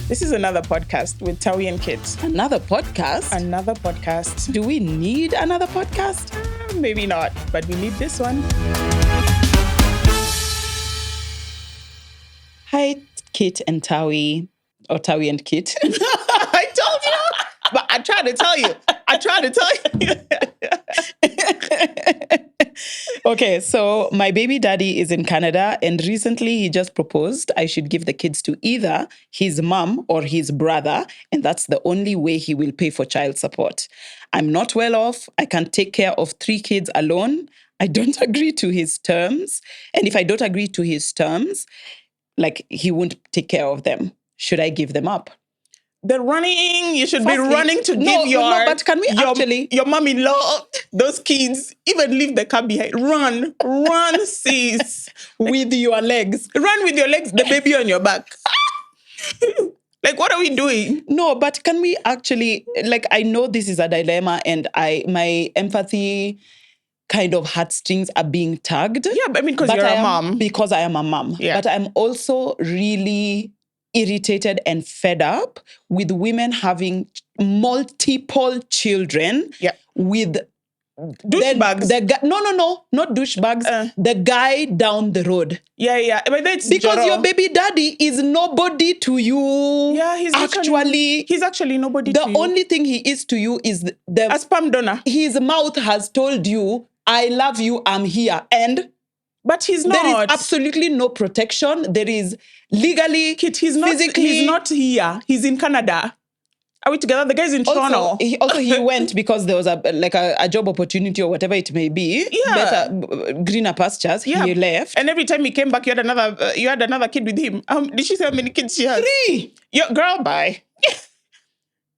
This is another podcast with Tawi and Kitt. Another podcast? Another podcast. Do we need another podcast? Maybe not, but we need this one. Hi, Kitt and Tawi. Or Tawi and Kitt. I told you. But I tried to tell you. Okay, so my baby daddy is in Canada, and recently he just proposed I should give the kids to either his mom or his brother, and that's the only way he will pay for child support. I'm not well off. I can take care of 3 kids alone. I don't agree to his terms. And if I don't agree to his terms, like, he won't take care of them. Should I give them up? The running, you should be running to give but can we your mom-in-law those kids, even leave the car behind. Run, sis. With your legs. Run with your legs, the baby on your back. Like, what are we doing? No, but can we actually, like, I know this is a dilemma and my empathy kind of heartstrings are being tugged. Yeah, but I mean, because you're a mom. Because I am a mom. Yeah. But I'm also really irritated and fed up with women having multiple children with douchebags. Not douchebags. The guy down the road. Yeah. But that's because your baby daddy is nobody to you. Yeah, he's actually nobody to you. The only thing he is to you is a sperm donor. His mouth has told you, I love you, I'm here. But he's not. There is absolutely no protection. There is legally, he's not physically. He's not here. He's in Canada. Are we together? The guy's in Toronto. He went because there was a job opportunity or whatever it may be. Yeah. Better, greener pastures. Yeah. He left. And every time he came back, you had another kid with him. Did she say how many kids she has? 3. Girl, bye.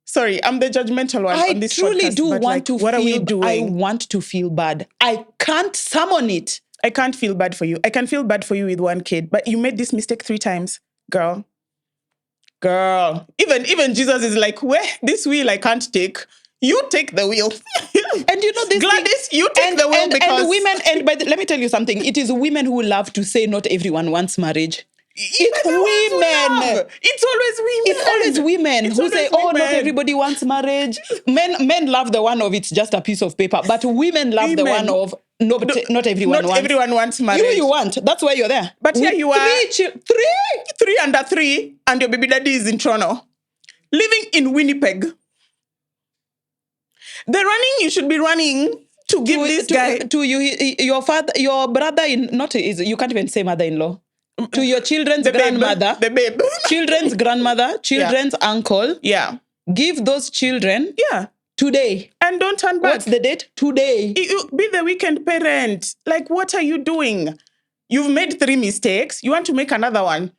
Sorry, I'm the judgmental one on this podcast. I truly do want to feel... What are we doing? I want to feel bad. I can't summon it. I can't feel bad for you. I can feel bad for you with 1 kid, but you made this mistake 3 times. Girl. Even Jesus is like, this wheel I can't take. You take the wheel. And you know this Gladys, you take the wheel because... And women, let me tell you something. It is women who love to say not everyone wants marriage. It's women. It's always women who say, not everybody wants marriage. Men love the one of it's just a piece of paper, but women love the one of not everyone wants. Everyone wants marriage. You want. That's why you're there. But here you are. 3 under 3, and your baby daddy is in Toronto, living in Winnipeg. The running you should be running to give this guy to you, your father, your brother you can't even say mother-in-law. To your children's grandmother, the babe, children's grandmother, children's uncle. Yeah. Give those children today. And don't turn back. What's the date? Today. Be the weekend parent. Like, what are you doing? You've made 3 mistakes. You want to make another one.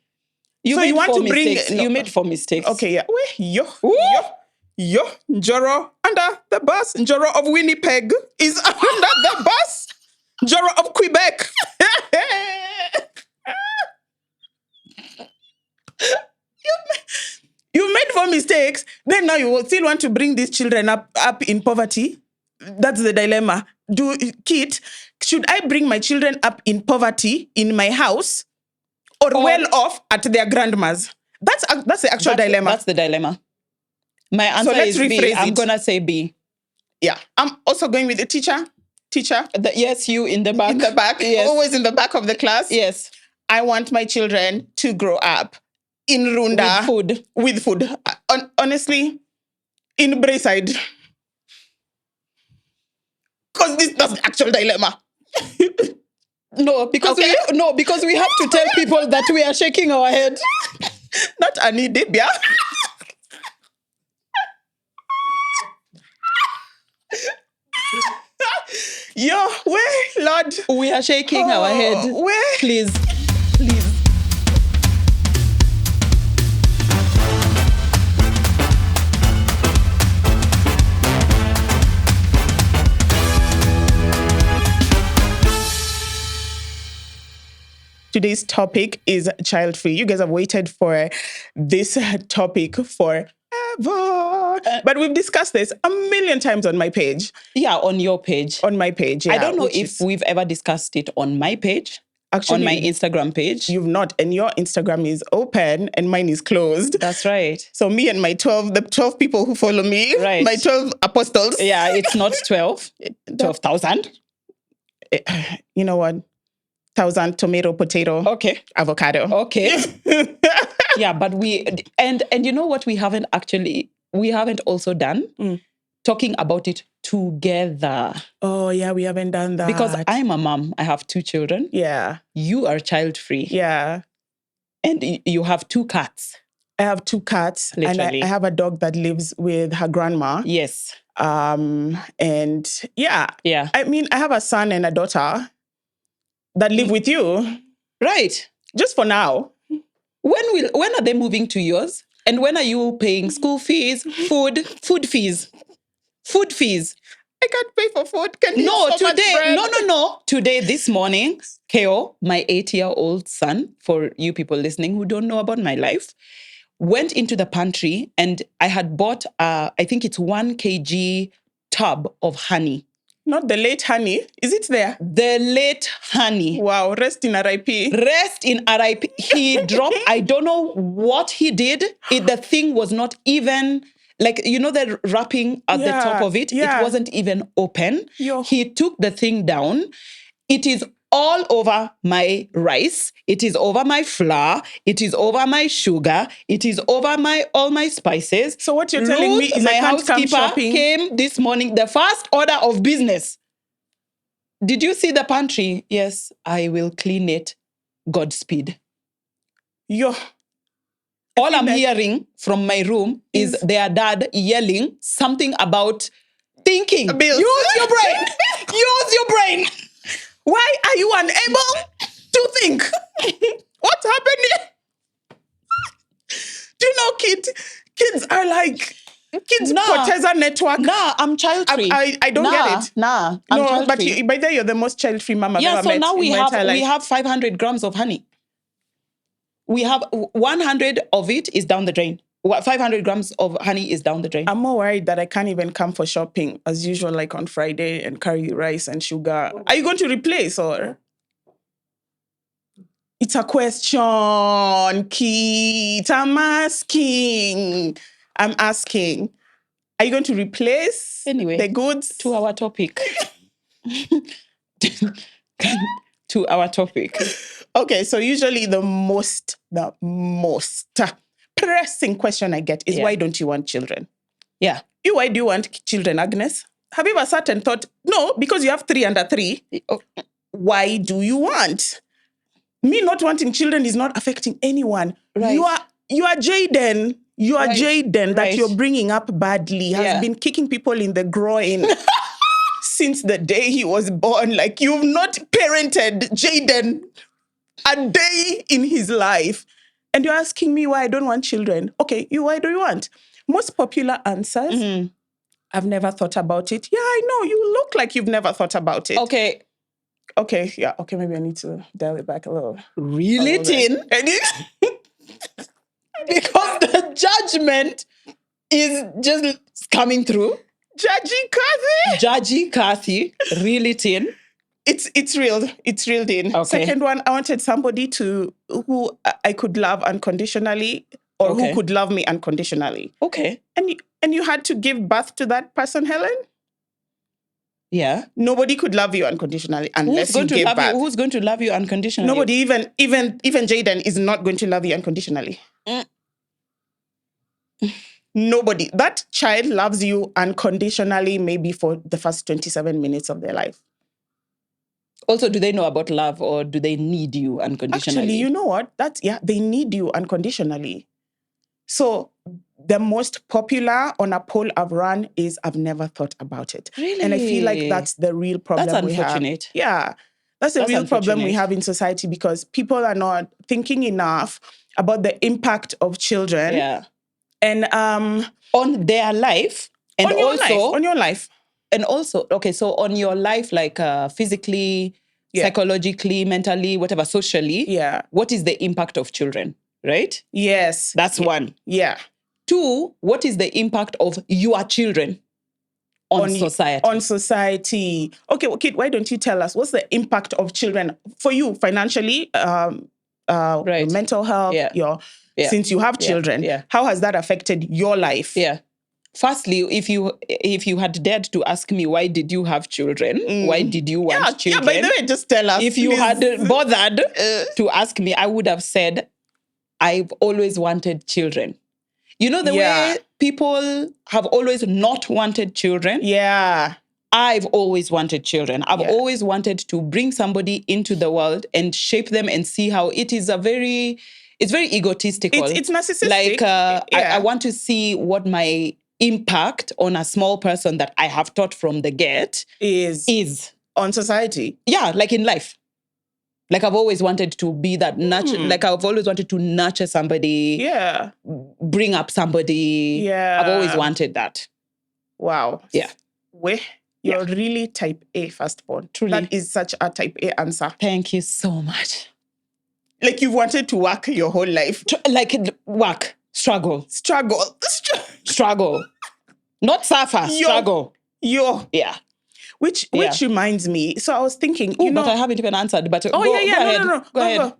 You made 4 mistakes. Okay, yeah. Yo, Njoro under the bus. Njoro of Winnipeg is under the bus. Njoro of Quebec. You made 4 mistakes. Then now you still want to bring these children up in poverty. That's the dilemma. Kitt, should I bring my children up in poverty in my house or well off at their grandma's? That's the actual dilemma. That's the dilemma. My answer is B. I'm going to say B. Yeah. I'm also going with the teacher. Yes, you in the back. In the back. Yes. Always in the back of the class. Yes. I want my children to grow up in Runda. With food. Honestly, in Brayside. Because that's the actual dilemma. No, because we have to tell people that we are shaking our head. Not Annie Debia. Yo, Lord. We are shaking our head. Please. Today's topic is child-free. You guys have waited for this topic forever. But we've discussed this a million times on my page. Yeah, on your page. On my page, yeah. I don't know if we've ever discussed it on my page. Actually, on my Instagram page. You've not, and your Instagram is open and mine is closed. That's right. So me and the 12 people who follow me, Right. my 12 apostles. Yeah, it's not 12, 12,000. You know what? 1,000 tomato, potato, Okay. avocado. Okay. Yeah, but and you know what we haven't also done? Talking about it together. Oh, yeah, we haven't done that. Because I'm a mom. I have 2 children. Yeah. You are child-free. Yeah. And you have 2 cats. I have 2 cats. Literally. And I have a dog that lives with her grandma. Yes. And yeah. Yeah. I mean, I have a son and a daughter that live with you. Right. Just for now. When are they moving to yours? And when are you paying school fees, food fees? Food fees. I can't pay for food. Can you No, so today. much bread? No. Today, this morning, Keo, my 8-year-old son, for you people listening who don't know about my life, went into the pantry and I had bought, I think it's 1 kg tub of honey. Not the late honey. Is it there? The late honey. Wow, rest in RIP. Rest in RIP. He dropped, I don't know what he did. The thing was not even, like, you know, the wrapping at the top of it? Yeah. It wasn't even open. Yo. He took the thing down. It is all over my rice. It is over my flour. It is over my sugar. It is over all my spices. So what you're telling me is my I can't come housekeeper shopping? came this morning. The first order of business. Did you see the pantry? Yes, I will clean it. Godspeed. Yo. All I'm hearing from my room is their dad yelling something about thinking. Bills. Use your brain. Use your brain. Why are you unable to think? What's happening? Do you know kids are like kids poteza network? Nah, I'm child-free. I don't get it. Nah, I'm child-free. But by then you're the most child-free mom I've ever so met. now we in my entire life. have 500 grams of honey. We have 100 of it is down the drain. 500 grams of honey is down the drain. I'm more worried that I can't even come for shopping as usual, like on Friday, and carry rice and sugar. Are you going to replace or? It's a question, Kitt. I'm asking. Are you going to replace the goods? To our topic. To our topic. Okay, so usually the most pressing question I get is why don't you want children? Yeah. Why do you want children, Agnes? Have you ever sat and thought, no, because you have 3 under 3. Why do you want? Me not wanting children is not affecting anyone. Right. You are Jaden. You are Jaden that Right. you're bringing up badly, has been kicking people in the groin since the day he was born. Like, you've not parented Jaden a day in his life. And you're asking me why I don't want children. Okay, why do you want? Most popular answers, I've never thought about it. Yeah, I know. You look like you've never thought about it. Okay, yeah. Okay, maybe I need to dial it back a little. Reel it in. Because the judgment is just coming through. Judgy Kathy, reel it in. It's real. It's reeled in. Okay. Second one, I wanted somebody who I could love unconditionally, or who could love me unconditionally. Okay. And you had to give birth to that person, Helen? Yeah. Nobody could love you unconditionally unless you gave birth. Who's going to love you unconditionally? Nobody, even Jaden is not going to love you unconditionally. Nobody. That child loves you unconditionally maybe for the first 27 minutes of their life. Also, do they know about love, or do they need you unconditionally? Actually, you know what? They need you unconditionally. So the most popular on a poll I've run is I've never thought about it. Really? And I feel like that's the real problem we have. That's unfortunate. Yeah. That's the real problem we have in society, because people are not thinking enough about the impact of children. Yeah. And on their life, and on your life. And also, okay, so on your life, like physically, psychologically, mentally, whatever, socially, what is the impact of children, right? Yes. That's one. Yeah. 2, what is the impact of your children? on society. On society. Okay, well, Kit, why don't you tell us what's the impact of children for you financially, Right. mental health, since you have children, how has that affected your life? Yeah. Firstly, if you had dared to ask me why did you have children, why did you want children? Yeah, by the way, just tell us. If you had bothered to ask me, I would have said, I've always wanted children. You know the way people have always not wanted children? Yeah. I've always wanted children. I've always wanted to bring somebody into the world and shape them and see how it is it's very egotistical. It's narcissistic. Like, I want to see what my impact on a small person that I have taught from the get is on society. Yeah, like in life. Like I've always wanted to be that nurture. Like I've always wanted to nurture somebody. Yeah. Bring up somebody. Yeah. I've always wanted that. Wow. Yeah. You're really type A firstborn. Truly. That is such a type A answer. Thank you so much. Like you've wanted to work your whole life. Work. Struggle. Not suffer. Struggle. Yeah. Which reminds me, so I was thinking, but I haven't even answered. But go ahead.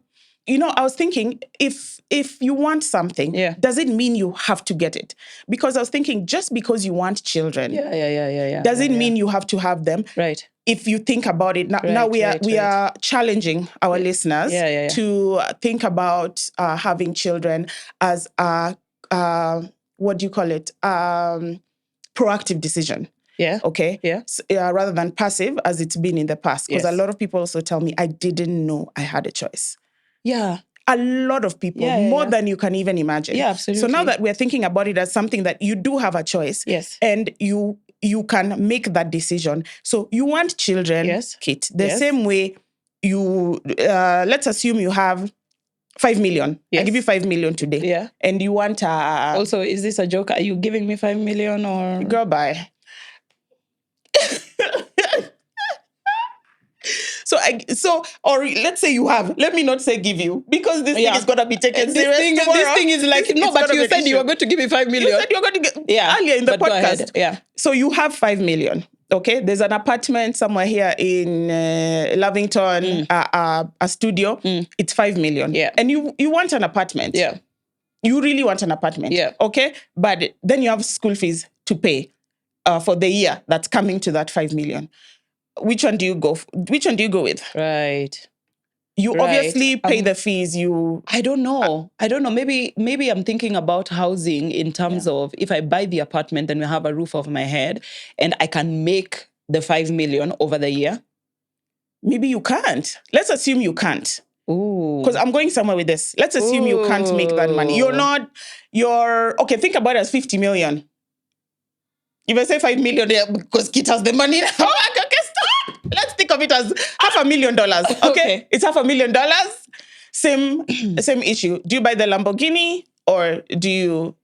You know, I was thinking, if you want something, does it mean you have to get it? Because I was thinking, just because you want children, does it mean you have to have them? Right. If you think about it, now we are challenging our listeners to think about having children as a what do you call it? Proactive decision. Yeah. Okay. Yeah. So, rather than passive as it's been in the past. Because a lot of people also tell me, I didn't know I had a choice. Yeah. A lot of people, more than you can even imagine. Yeah, absolutely. So now that we're thinking about it as something that you do have a choice. Yes. And you can make that decision. So you want children, Kit, the same way you, let's assume you have 5 million. I give you 5 million today. Yeah. And you want also, is this a joke? Are you giving me 5 million or? Girl, bye. Or let's say you have. Let me not say give you, because this thing is gonna be taken serious. This thing is like but you said you were going to give me 5 million. You said you were going to get earlier in the podcast. Yeah. So you have 5 million. Okay, there's an apartment somewhere here in Lavington, a studio. It's 5 million. Yeah. And you want an apartment. Yeah. You really want an apartment. Yeah. Okay, but then you have school fees to pay for the year that's coming to that 5 million. Which one do you go with? Right. You obviously pay the fees. I don't know. Maybe I'm thinking about housing in terms of if I buy the apartment, then we have a roof over my head and I can make the 5 million over the year. Maybe you can't. Let's assume you can't. Ooh. Because I'm going somewhere with this. Let's assume you can't make that money. Okay, think about it as 50 million. If I say 5 million there because Kit has the money. Okay, stop. Let's think of it as $500,000. Okay? It's $500,000. Same issue. Do you buy the Lamborghini or do you,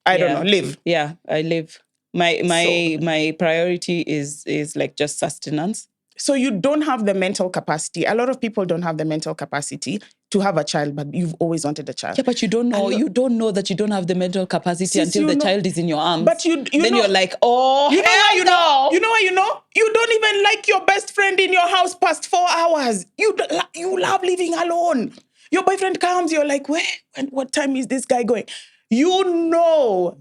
I don't know, live? Yeah, I live. My priority is like just sustenance. So you don't have the mental capacity. A lot of people don't have the mental capacity to have a child, but you've always wanted a child. Yeah, but you don't know. You don't know that you don't have the mental capacity until the child is in your arms. But you then know, you're like, oh, you know how you know. You know how you know? You don't even like your best friend in your house past 4 hours. You love living alone. Your boyfriend comes, you're like, where? What time is this guy going? You know.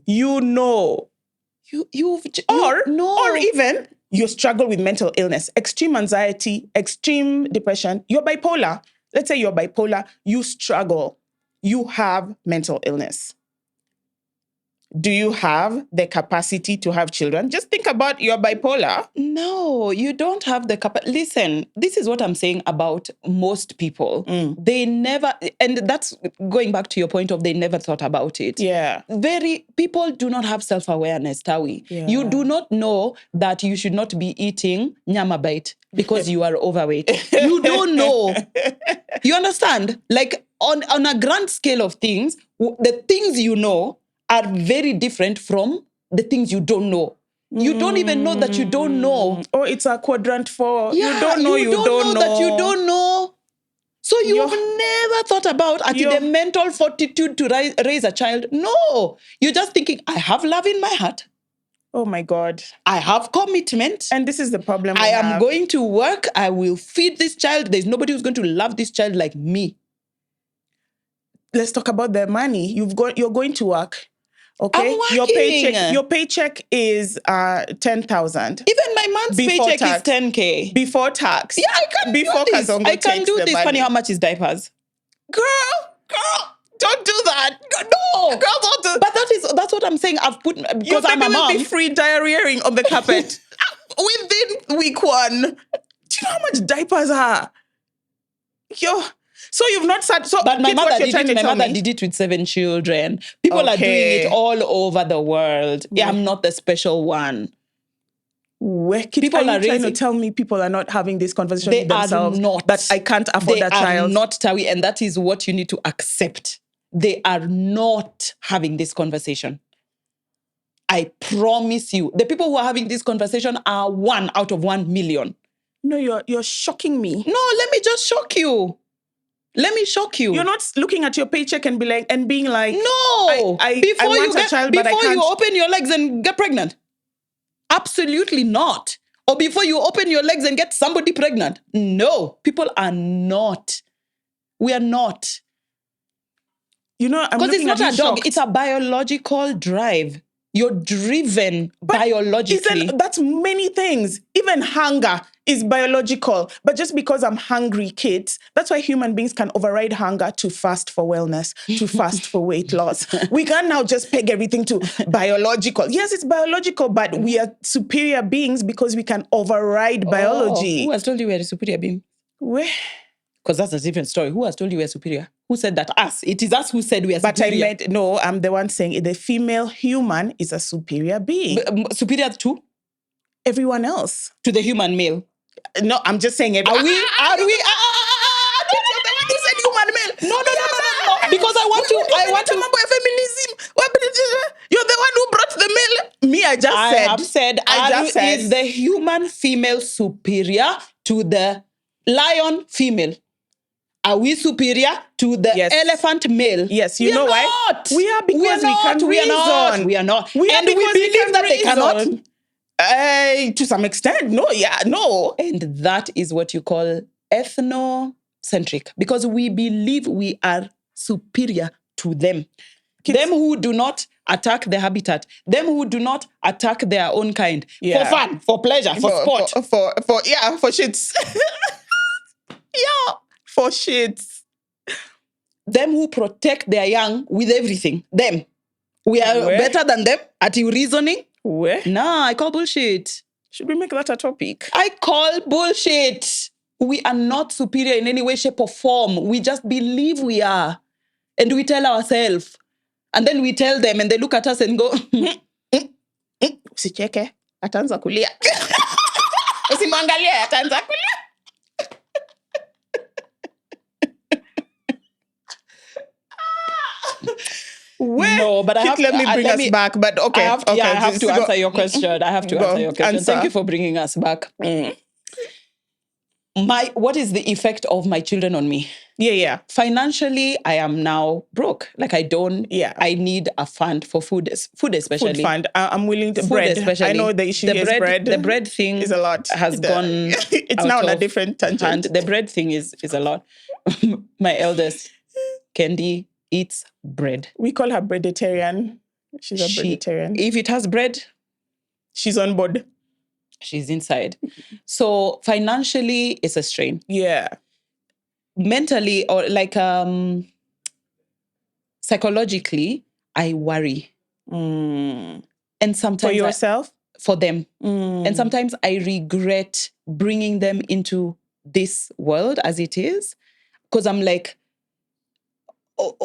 Or even you struggle with mental illness, extreme anxiety, extreme depression. You're bipolar. Let's say you're bipolar. You struggle. You have mental illness. Do you have the capacity to have children? Just think about your bipolar. No, you don't have the capacity. Listen, this is what I'm saying about most people. They never, and that's going back to your point of they never thought about it. Yeah. People do not have self-awareness, Tawi. Yeah. You do not know that you should not be eating nyama bite because you are overweight. You don't know. You understand? Like on a grand scale of things, the things you know are very different from the things you don't know. You don't even know that you don't know. Oh, it's a quadrant 4. Yeah, you don't know that you don't know. So you've never thought about the mental fortitude to raise a child. No. You're just thinking, I have love in my heart. Oh my God. I have commitment. And this is the problem. I am going to work. I will feed this child. There's nobody who's going to love this child like me. Let's talk about the money. You're going to work. Okay. I'm working. Your paycheck is 10,000. Even my month's Before paycheck tax. is 10K. Before tax. Yeah, I can Before do this. Kazongo I can takes do the this. money. Funny, how much is diapers? Girl, don't do that. No. Girl, don't do. But that's what I'm saying. I've put, Your because I'm baby a will mom. be free diarrheaing on the carpet within week 1. Do you know how much diapers are? So you've not sat. So But my kids, what mother, you're trying to tell me. did it with 7 children. People are doing it all over the world. Yeah, I'm not the special one. People are trying to tell me people are not having this conversation with themselves. Not. That I can't afford that child. They are not, Tawi, and that is what you need to accept. They are not having this conversation. I promise you. The people who are having this conversation are 1 out of 1 million. No, you're shocking me. No, let me just shock you. Let me shock you. You're not looking at your paycheck and being like, no. I want a child, but I can't. Before you open your legs and get pregnant. Absolutely not. Or before you open your legs and get somebody pregnant. No, people are not. We are not. You know, I'm because it's not a dog. shocked. It's a biological drive. You're driven biologically. That's many things. Even hunger is biological. But just because I'm hungry, kids, that's why human beings can override hunger to fast for wellness, to fast for weight loss. We can't now just peg everything to biological. Yes, it's biological, but we are superior beings because we can override biology. Who has told you we're a superior being? Where? Because that's a different story. Who has told you we're superior? Who said that? Us. It is us who said we are superior. But I'm the one saying the female human is a superior being. Superior to? Everyone else. To the human male. No, I'm just saying Are we? You're the one who said human male. No. Because I want to. Feminism. You're the one who brought the male. Me, I just said. Is the human female superior to the lion female? Are we superior to the elephant male? Yes, you know why? We are because we can reason. We are not. We are and we believe that they cannot. To some extent, no. And that is what you call ethnocentric. Because we believe we are superior to them. Them who do not attack the habitat. Them who do not attack their own kind. For fun, for pleasure, for sport. For shits. For shits. Them who protect their young with everything. Them. We are better than them at reasoning. Where? Nah, I call bullshit. Should we make that a topic? I call bullshit. We are not superior in any way, shape, or form. We just believe we are. And we tell ourselves. And then we tell them and they look at us and go, usicheke, ataanza kulia. Usimwangalie, ataanza kulia. No, but let me bring us back. But okay, I have to answer your question. Thank you for bringing us back. What is the effect of my children on me? Yeah. Financially, I am now broke. Like I need a fund for food especially. Food fund. I'm willing to bread. Especially. I know the issue is bread. The bread thing is a lot. Has gone. It's now on a different tangent. The bread thing is a lot. My eldest, Candy, eats bread. We call her breaditarian. She's a breaditarian. If it has bread, she's on board. She's inside. So financially, it's a strain. Yeah. Mentally or psychologically, I worry. And sometimes for yourself? For them. And sometimes I regret bringing them into this world as it is. Because I'm like,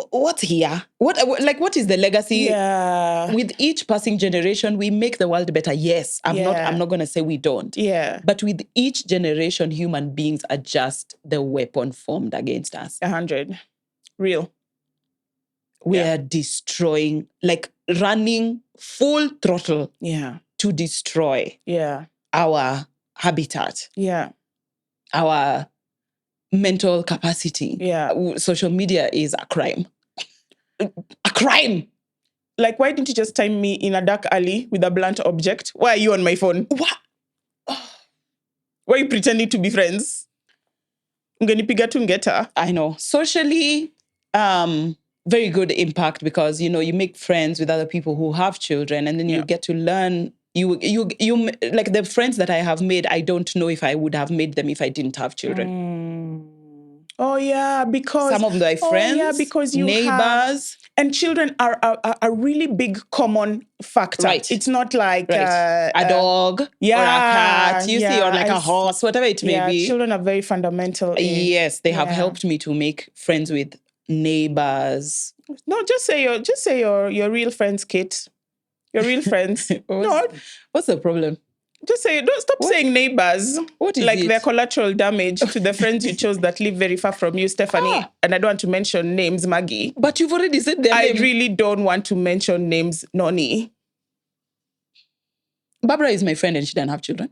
what's here? What is the legacy? Yeah. With each passing generation, we make the world better. Yes. I'm not going to say we don't. Yeah. But with each generation, human beings are just the weapon formed against us. 100. Real. We are destroying, running full throttle. Yeah. To destroy. Yeah. Our habitat. Yeah. Our mental capacity. Yeah. Social media is a crime. A crime. Like, why didn't you just time me in a dark alley with a blunt object? Why are you on my phone? What? Why are you pretending to be friends? Ungenipiga tu ngeta. I know. Socially, very good impact because, you make friends with other people who have children, and then you get to learn. You like the friends that I have made, I don't know if I would have made them if I didn't have children. Oh yeah, because some of my friends, because you neighbors, and children are a really big common factor. Right. It's not like a dog or a cat, you see, or like a horse, whatever it may be. Children are very fundamental. Yes, they have helped me to make friends with neighbors. No, just say your real friends, Kit. Your real friends. What's the problem? Just say, don't stop saying neighbors. What is like it? Their collateral damage to the friends you chose that live very far from you, Stephanie. And I don't want to mention names, Maggie. But you've already said their name. I really don't want to mention names, Noni. Barbara is my friend and she doesn't have children.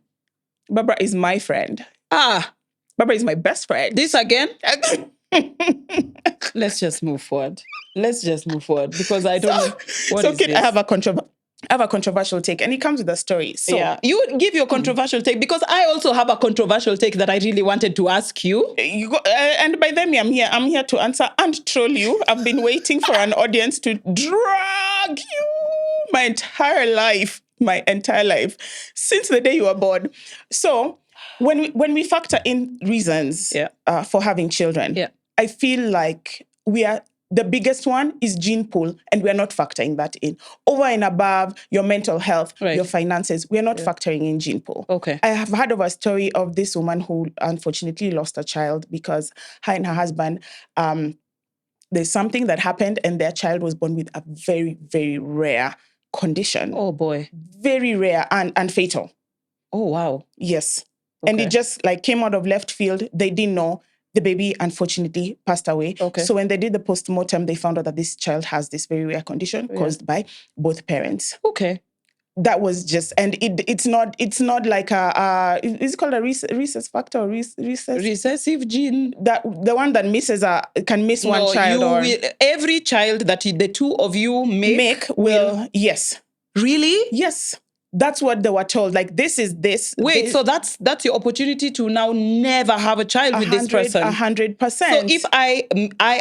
Barbara is my friend. Barbara is my best friend. This again? Let's just move forward. Because I don't know what is Kit, this? I have a controversial take, and it comes with a story. So you give your controversial take, because I also have a controversial take that I really wanted to ask you. You go, and by then I'm here to answer and troll you. I've been waiting for an audience to drag you my entire life, since the day you were born. So when we factor in reasons for having children, I feel like the biggest one is gene pool, and we're not factoring that in. Over and above your mental health, your finances, we're not factoring in gene pool. Okay. I have heard of a story of this woman who unfortunately lost a child because her and her husband, there's something that happened and their child was born with a very, very rare condition. Oh boy. Very rare and fatal. Oh wow. Yes. Okay. And it just came out of left field. They didn't know. The baby, unfortunately, passed away. Okay. So when they did the postmortem, they found out that this child has this very rare condition caused by both parents. Okay. That was just, and it's not like is it called a rhesus factor or recessive gene? That the one that can miss one child. Every child that the two of you make will yes. Really? Yes. That's what they were told. Like, this is this. Wait, so that's your opportunity to now never have a child with this person. 100%. So if I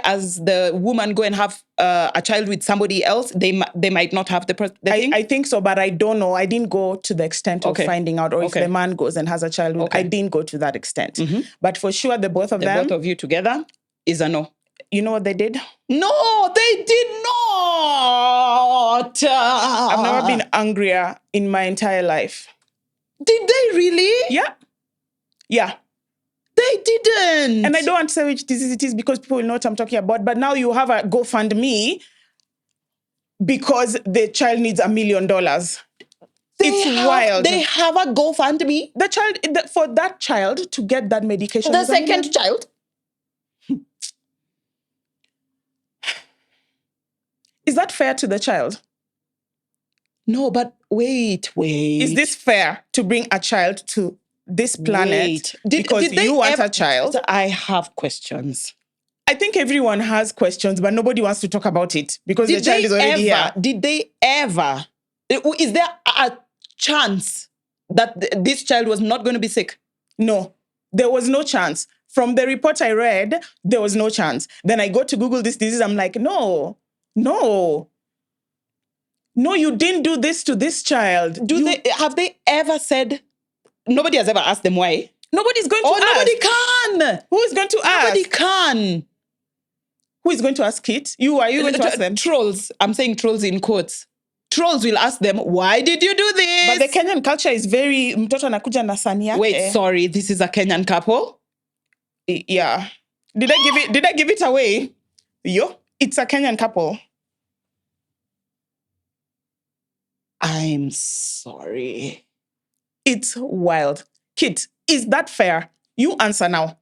as the woman go and have a child with somebody else, they might not have the thing? I think so, but I don't know. I didn't go to the extent of finding out, or if the man goes and has a child with. I didn't go to that extent. Mm-hmm. But for sure, the both of you together is a no. You know what they did? No, they did not. I've never been angrier in my entire life. Did they really? Yeah. Yeah. They didn't. And I don't want to say which disease it is because people will know what I'm talking about. But now you have a GoFundMe because the child needs $1 million. It's wild. They have a GoFundMe? The child, for that child to get that medication. The second child? Is that fair to the child? No, but wait. Is this fair to bring a child to this planet because you want a child? I have questions. I think everyone has questions, but nobody wants to talk about it because the child is already here. Did they ever? Is there a chance that this child was not going to be sick? No, there was no chance. From the report I read, there was no chance. Then I go to Google this disease. I'm like, no, you didn't do this to this child. Have they ever said? Nobody has ever asked them why. Nobody's going to ask. Nobody can. Who is going to ask? Nobody can. Who is going to ask it? Are you going to ask them? Trolls. I'm saying trolls in quotes. Trolls will ask them, why did you do this? But the Kenyan culture is very mtoto anakuja na sahani yake. Wait, sorry, this is a Kenyan couple? Yeah. Did I give it away? It's a Kenyan couple. I'm sorry. It's wild. Kit, is that fair? You answer now.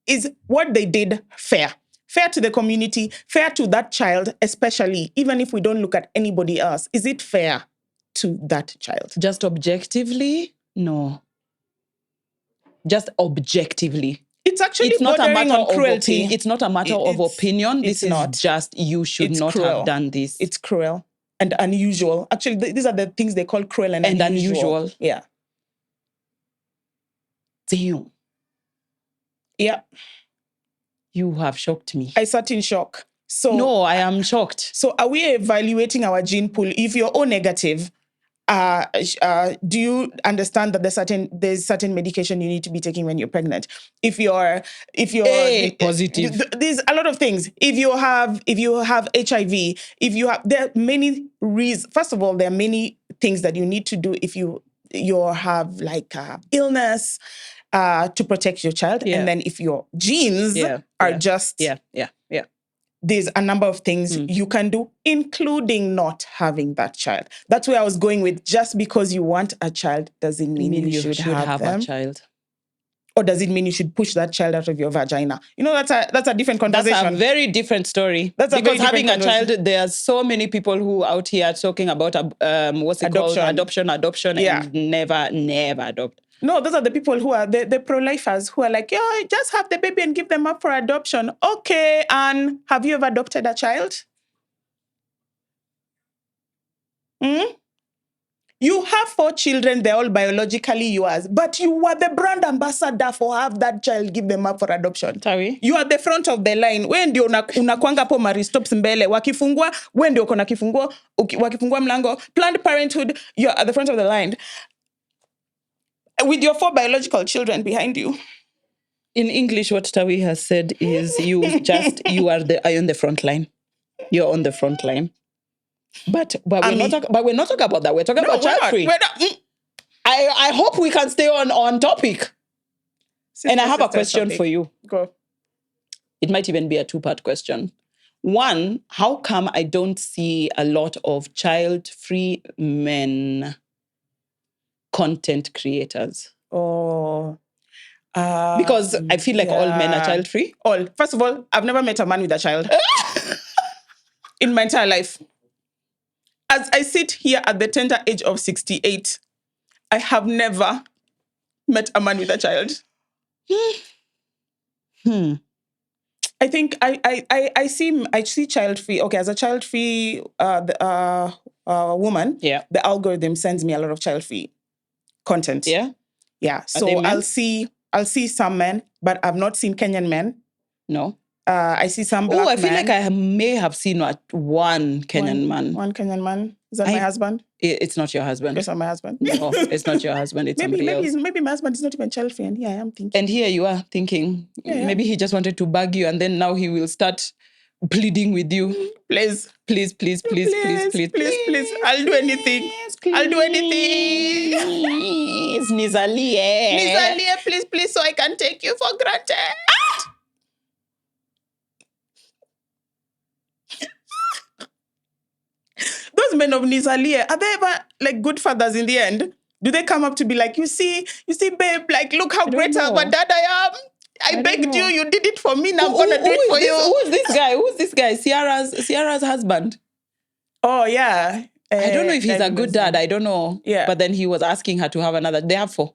Is what they did fair? Fair to the community, fair to that child, especially, even if we don't look at anybody else. Is it fair to that child? Just objectively? No. Just objectively. It's not a matter of cruelty. It's not a matter of opinion. This is just, you should not have done this. It's cruel. and unusual. Actually, these are the things they call cruel and unusual. Yeah. Damn. Yeah. You have shocked me. I sat in shock. So no, I am shocked. So are we evaluating our gene pool? If you're O negative, do you understand that there's certain medication you need to be taking when you're pregnant? If you're positive, there's a lot of things. If you have HIV, there are many reasons. First of all, there are many things that you need to do if you have like illness to protect your child, and then if your genes are just there's a number of things you can do, including not having that child. That's where I was going with. Just because you want a child doesn't mean you should have them. A child. Or does it mean you should push that child out of your vagina? That's a different conversation. That's a very different story. Because having a child, there are so many people who out here talking about adoption, and never adopt. No, those are the people who are the pro-lifers who are like, just have the baby and give them up for adoption. Okay, and have you ever adopted a child? You have 4 children, they're all biologically yours, but you were the brand ambassador for have that child, give them up for adoption. Tawi? You are the front of the line. We ndio unakwanga po maristops mbele. Wakifungua, we ndio kona kifunguo. Wakifungua mlango. Planned Parenthood, you're at the front of the line. With your 4 biological children behind you. In English, what Tawi has said is you are on the front line. You're on the front line. But we're not talking about that. We're talking about child free. I hope we can stay on topic. And I have a question for you. Go. It might even be a 2-part question. One, how come I don't see a lot of child-free men content creators? Because I feel like all men are child-free. All. First of all, I've never met a man with a child in my entire life. As I sit here at the tender age of 68, I have never met a man with a child. I think I see child-free. Okay, as a child-free woman, the algorithm sends me a lot of child-free content. Yeah. So I'll see some men, but I've not seen Kenyan men. No. I see some black men. I feel like I may have seen one Kenyan man. One Kenyan man. Is that my husband? It's not your husband. It's not my husband. No, it's not your husband. It's somebody else. Maybe my husband is not even child-free, and here I am thinking. And here you are thinking, maybe he just wanted to bug you, and then now he will start pleading with you. Please. I'll do anything. I'll do anything. Nizalie, please, so I can take you for granted. Those men of Nizalie, are they ever like good fathers in the end? Do they come up to be like, you see, babe, like, look how great of a dad I am. I begged you, you did it for me, now I'm going to do it for you. Who's this guy? Ciara's husband. Oh, yeah. I don't know if he's a good dad. I don't know. Yeah. But then he was asking her to have another. They have 4.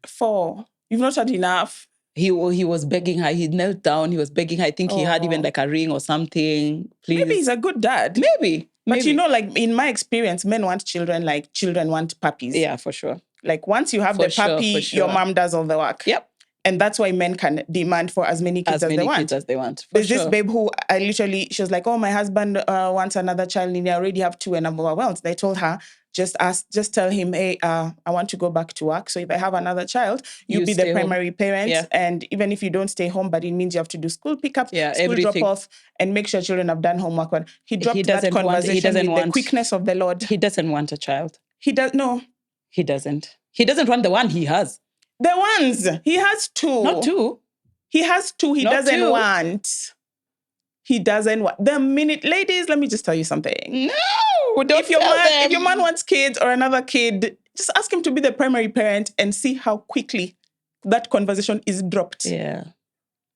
4. You've not had enough. He was begging her. He knelt down. He was begging her. I think he had even like a ring or something. Please. Maybe he's a good dad. Maybe. But like in my experience, men want children like children want puppies. Yeah, for sure. Like once you have the puppy, your mom does all the work. Yep. And that's why men can demand for as many kids as they want. There's this babe who she was like, oh, my husband wants another child and I already have 2 and I'm overwhelmed. They told her, just tell him, hey, I want to go back to work. So if I have another child, you be the primary parent. Yeah. And even if you don't stay home, but it means you have to do school pickup, school drop off, and make sure children have done homework. He dropped that conversation with the quickness of the Lord. He doesn't want a child. He doesn't. He doesn't want the one he has. The ones. He has 2. Not 2. He has 2. He doesn't want. He doesn't want. The minute, ladies, let me just tell you something. No, don't if your man wants kids or another kid, just ask him to be the primary parent and see how quickly that conversation is dropped. Yeah.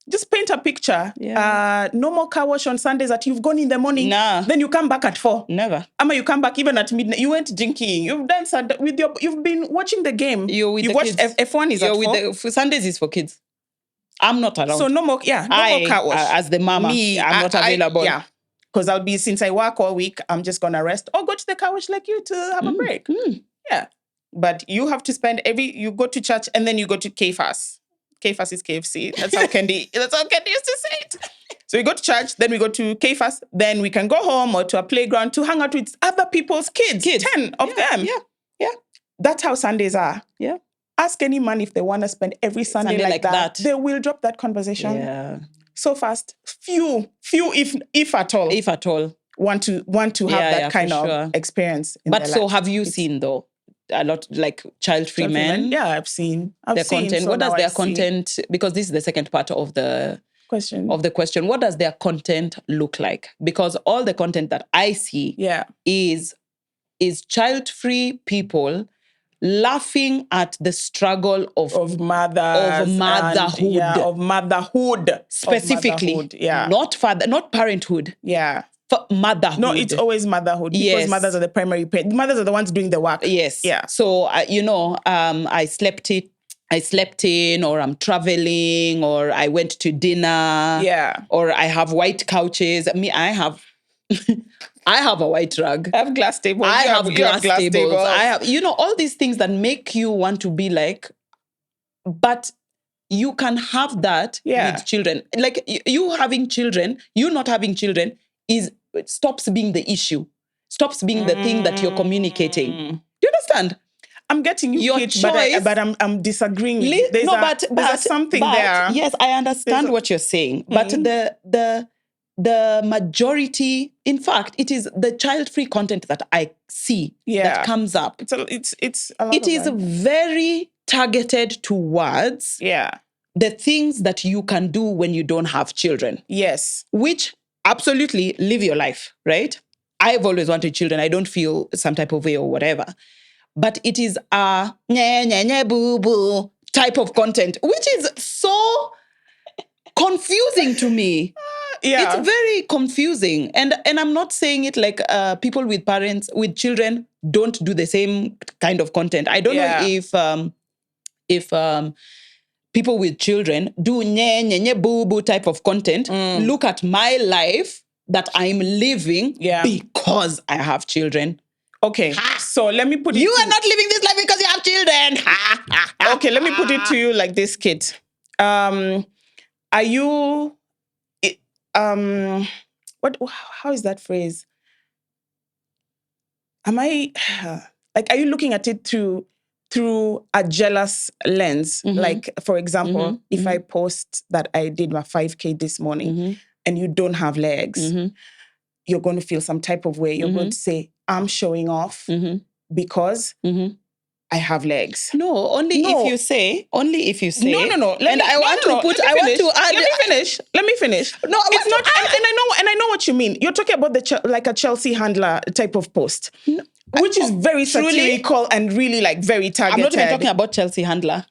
Just paint a picture. Yeah. No more car wash on Sundays that you've gone in the morning. Nah. Then you come back at 4. Never. Ama you come back even at midnight. You went drinking. You've done you've been watching the game. You've watched F1 is at 4. Sundays is for kids. I'm not around. So no more car wash. As the mama, I'm not available. Because since I work all week, I'm just going to rest or go to the couch like you to have a break. Yeah. But you have to spend you go to church and then you go to KFAS. KFAS is KFC. That's how Candy used to say it. So we go to church, then we go to KFAS, then we can go home or to a playground to hang out with other people's kids. 10 of them. Yeah. That's how Sundays are. Yeah. Ask any man if they want to spend every Sunday like that. They will drop that conversation. Yeah. So fast. Few, if at all. If at all. Want to have that kind of experience. But so have you seen though a lot like child-free men? Yeah, I've seen their content. So what does their content? Because this is the second part of the question. What does their content look like? Because all the content that I see is child-free people laughing at the struggle of motherhood. Of motherhood. Specifically. Not parenthood. Yeah. For motherhood. No, it's always motherhood because mothers are the primary parents. Mothers are the ones doing the work. Yes. Yeah. So, I slept in, or I'm traveling, or I went to dinner. Yeah. Or I have white couches. I have a white rug. I have glass tables. I have glass tables. I have, all these things that make you want to be like, but you can have that with children. Like you having children, you not having children stops being the issue. Stops being the thing that you're communicating. Do you understand? I'm getting you, Kitt, but I'm disagreeing with you. There's something there. Yes, I understand what you're saying. But the majority, in fact, it is the child-free content that I see that comes up. It's a lot it is very targeted towards the things that you can do when you don't have children. Yes. Which absolutely live your life, right? I've always wanted children. I don't feel some type of way or whatever. But it is a boo boo type of content, which is so confusing to me. It's very confusing. And I'm not saying it like people with children don't do the same kind of content. I don't know if people with children do boo boo type of content. Look at my life that I'm living because I have children. Okay, so let me put it. You are not living this life because you have children. Okay, let me put it to you like this, Kitt. Are you? What? How is that phrase? Am I like? Are you looking at it through a jealous lens? Like, for example, if I post that I did my 5K this morning and you don't have legs, you're going to feel some type of way. You're going to say, I'm showing off because I have legs. No, only if you say. No. Let me finish. No, it's not. And I know what you mean. You're talking about like a Chelsea handler type of post, which is very satirical and really like very targeted. I'm not even talking about Chelsea handler.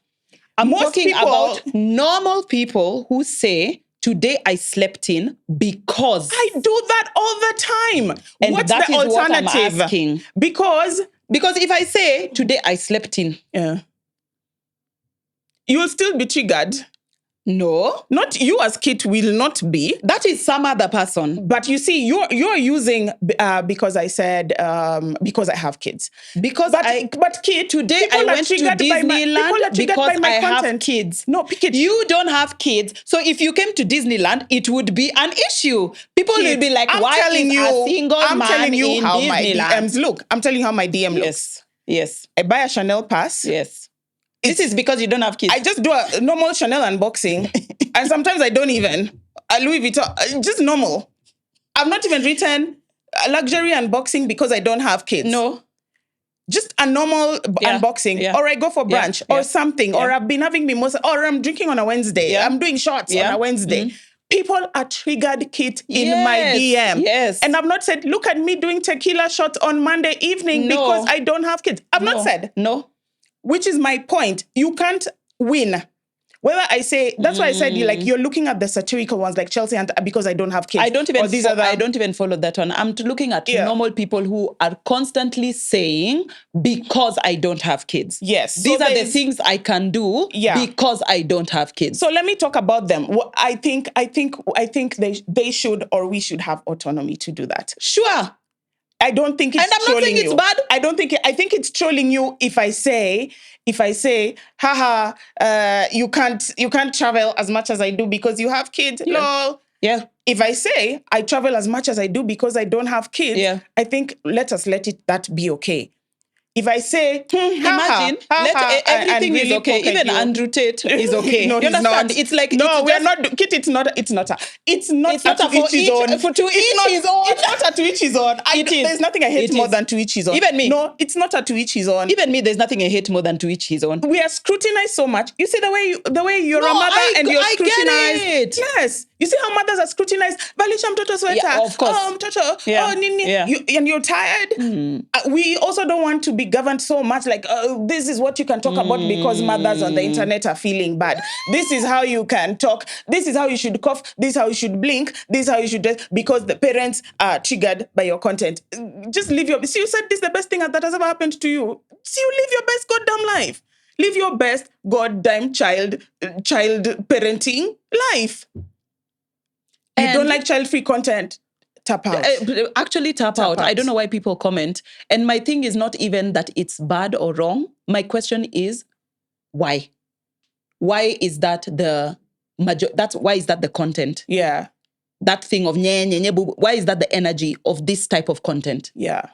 I'm talking about normal people who say, today I slept in because I do that all the time. And What's that the is alternative? What I'm asking. Because if I say today I slept in, you will still be triggered. No, not you as Kitt will not be. That is some other person. But you see, you're using because I said because I have kids. But Kitt, today I went to Disneyland because I have kids. No, Kitt, you don't have kids. So if you came to Disneyland, it would be an issue. People will be like, "Why is a single man in how Disneyland?" My DMs look. I'm telling you how my DM looks. Yes. I buy a Chanel pass. Yes. This is because you don't have kids. I just do a normal Chanel unboxing. And sometimes I don't even. A Louis Vuitton, just normal. I've not even written a luxury unboxing because I don't have kids. No. Just a normal unboxing. Yeah. Or I go for brunch or something. Or I've been having mimosa. Or I'm drinking on a Wednesday. I'm doing shots on a Wednesday. People are triggered, Kitt, in my DM. Yes. And I've not said, look at me doing tequila shots on Monday evening because I don't have kids. I've not said. No. Which is my point. You can't win Whether I say, that's why I said, like, you're looking at the satirical ones like Chelsea and because I don't have kids. I don't even or these other. I don't even follow that one. I'm looking at normal people who are constantly saying, because I don't have kids. Yes. These are the things I can do because I don't have kids. So let me talk about them. I think they should, or we should have autonomy to do that. Sure. I don't think it's and I'm not saying it's bad. I think it's trolling you if I say, haha, you can't travel as much as I do because you have kids. Yeah. Lol. Yeah. If I say I travel as much as I do because I don't have kids, I think let that be okay. If I say, imagine, everything is okay. Even Andrew Tate is okay. No, you understand? Not. It's like, no, we're not. Kitt, it's not to each his own. It's not to each his own. There's nothing I hate more than to each his own. Even me. No, it's not to each his own. Even me, there's nothing I hate more than to each his own. We are scrutinized so much. You see the way you're a mother and you're scrutinized. I get it. Yes. You see how mothers are scrutinized. Valisha mtoto sweater. Yeah, of course. Mtoto. Yeah. Nini. Yeah. And you're tired. We also don't want to be governed so much like, this is what you can talk about because mothers on the internet are feeling bad. This is how you can talk. This is how you should cough. This is how you should blink. This is how you should dress because the parents are triggered by your content. Just live your... See, you said this is the best thing that has ever happened to you. See, you live your best goddamn life. Live your best goddamn child parenting life. You don't like child-free content? Tap out. Actually, tap out. I don't know why people comment. And my thing is not even that it's bad or wrong. My question is, why? Why is that why is that the content? Yeah. That thing of why is that the energy of this type of content? Yeah.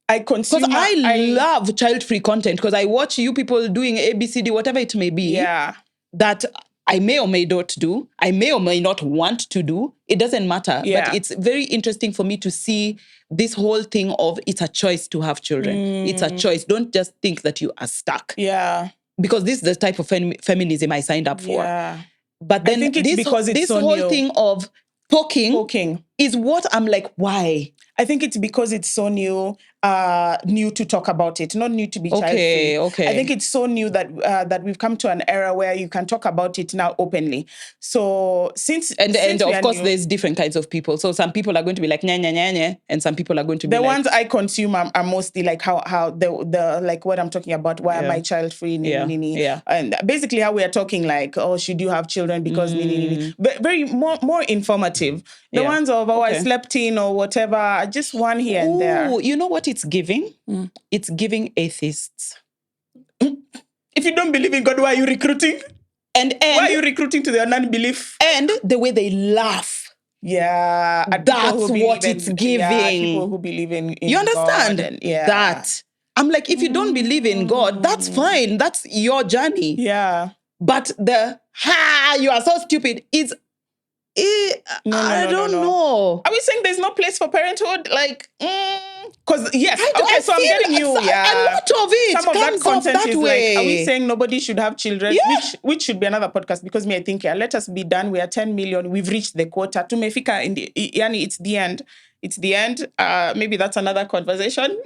Because I love child-free content because I watch you people doing ABCD, whatever it may be. Yeah. That I may or may not do. I may or may not want to do. It doesn't matter. Yeah. But it's very interesting for me to see this whole thing of it's a choice to have children. It's a choice. Don't just think that you are stuck. Yeah. Because this is the type of feminism I signed up for. Yeah. But then I think it's because it's this so whole new. thing of poking is what I'm like, why? I think it's because it's so new to talk about it, not new to be child-free. Okay. I think it's so new that we've come to an era where you can talk about it now openly. So since of course there's different kinds of people. So some people are going to be like nya nya nya nya, and some people are going to be the ones I consume are mostly like how the like what I'm talking about. Why am I child-free? Yeah. And basically how we are talking like, oh, should you have children because But very more informative. The ones of I slept in or whatever. Just one here and there. You know what it's giving? It's giving atheists. If you don't believe in God, why are you recruiting? And why are you recruiting to their non-belief? And the way they laugh. Yeah. That's what it's giving. Yeah, people who believe in you understand? God that. I'm like, if you don't believe in God, that's fine. That's your journey. Yeah. But you are so stupid. I don't know. Are we saying there's no place for parenthood? Like, because yes, so I'm getting you. Yeah, a lot of it some of that content is way. Like, are we saying nobody should have children? Yeah. Which should be another podcast because I think let us be done. We are 10 million. We've reached the quota. Tumefika it's the end. It's the end. Maybe that's another conversation.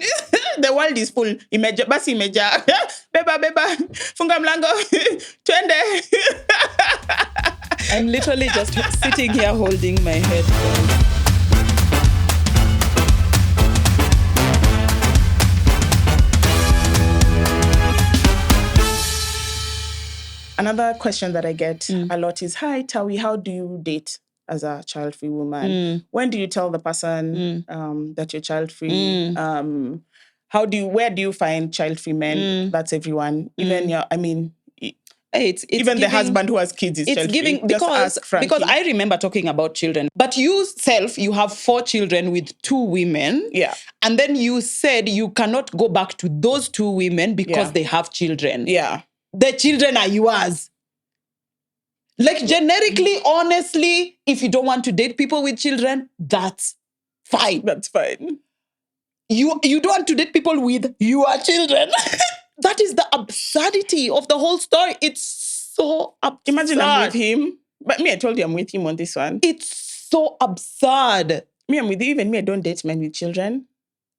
The world is full. Basi imeja. Beba. Funga mlango. Twende. I'm literally just sitting here holding my head. Another question that I get a lot is, hi, Tawi, how do you date as a child-free woman? When do you tell the person that you're child-free? Where do you find child-free men? That's everyone. Even even the husband who has kids is child-free. Giving because I remember talking about children. But you have 4 children with 2 women. Yeah. And then you said you cannot go back to those 2 women because they have children. Yeah. The children are yours. Like generically, honestly, if you don't want to date people with children, that's fine. That's fine. You don't want to date people with your children. That is the absurdity of the whole story. It's so absurd. Imagine I'm with him. But I told you I'm with him on this one. It's so absurd. I'm with you. Even I don't date men with children.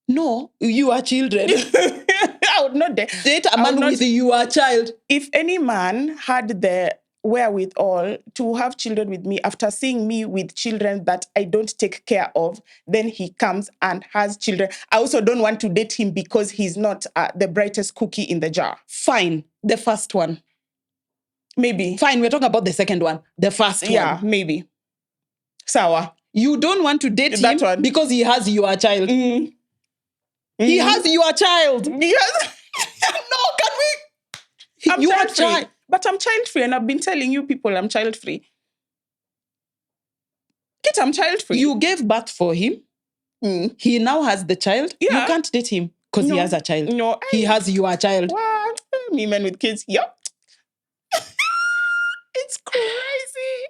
No, you are children. I would not date a man with your child. If any man had the wherewithal to have children with me after seeing me with children that I don't take care of, then he comes and has children. I also don't want to date him because he's not the brightest cookie in the jar. Fine. The first one. Maybe. Fine, we're talking about the second one. The first one. Yeah, maybe. Sawa. You don't want to date That him one. because he has your child. He has your child. Yes. No, can we? I'm You are child-free. child. But I'm child-free, and I've been telling you people I'm child-free. Kitt, I'm child-free. You gave birth for him. He now has the child. Yeah. You can't date him because he has a child. No. He has your child. What? Me men with kids. Yep. It's crazy.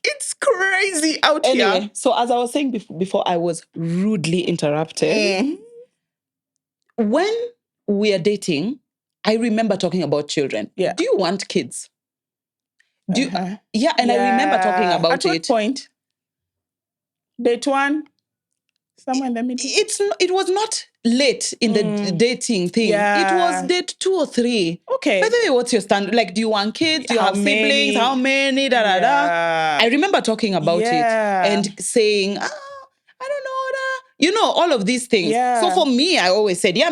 It's crazy out Anyway, here. so as I was saying before I was rudely interrupted, when we are dating, I remember talking about children. Yeah. Do you want kids? Do you, yeah, and I remember talking about At what point? Date one? Somewhere in the middle? It was not late in the dating thing. Yeah. It was date 2 or 3. Okay. By the way, what's your standard? Like, do you want kids? Do you How have siblings? many? How many? Da, da, da. Yeah. I remember talking about it Yeah. and saying, I don't know. You know, all of these things. Yeah. So for me, I always said, yeah,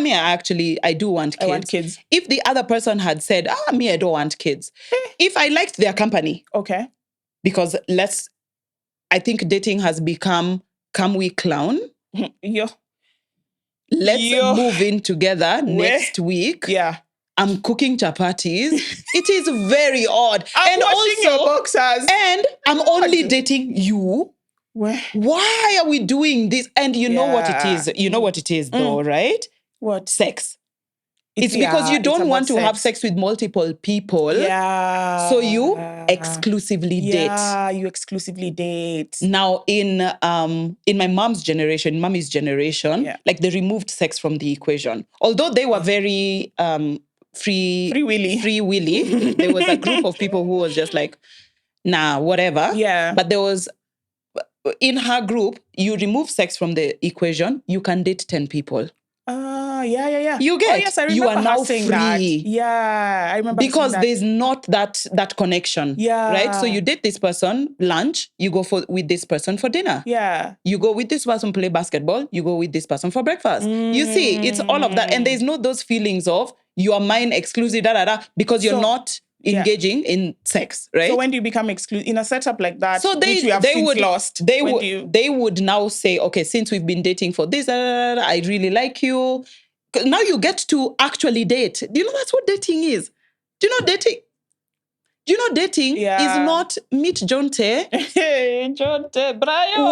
I do want kids. I want kids. If the other person had said, me, I don't want kids. If I liked their company. Okay. Because I think dating has become, come we clown. Yo. Let's move in together next week. Yeah. I'm cooking chapatis. It is very odd. I'm washing your boxers. And I'm only dating you. Why are we doing this? And you know what it is. You know what it is though, right? What? Sex. It's because you don't want to have sex with multiple people. Yeah. So you exclusively date. Yeah, you exclusively date. Now, in my mommy's generation, like they removed sex from the equation. Although they were very free willy. There was a group of people who was just like, nah, whatever. Yeah. But there was, in her group, you remove sex from the equation, you can date 10 people. Yeah. You get. Oh, yes, I remember you are now saying free. That. Yeah, I remember. Because there's not that connection. Yeah. Right? So you date this person, lunch, you go with this person for dinner. Yeah. You go with this person play basketball, you go with this person for breakfast. You see, it's all of that. And there's no those feelings of you are mine exclusive, because you're not engaging in sex, right? So when do you become exclusive in a setup like that? So which we have since lost. They would now say, okay, since we've been dating for this, I really like you. Now you get to actually date. Do you know that's what dating is? Do you know dating? Is not meet Jonte. Hey, Jonte, Brian.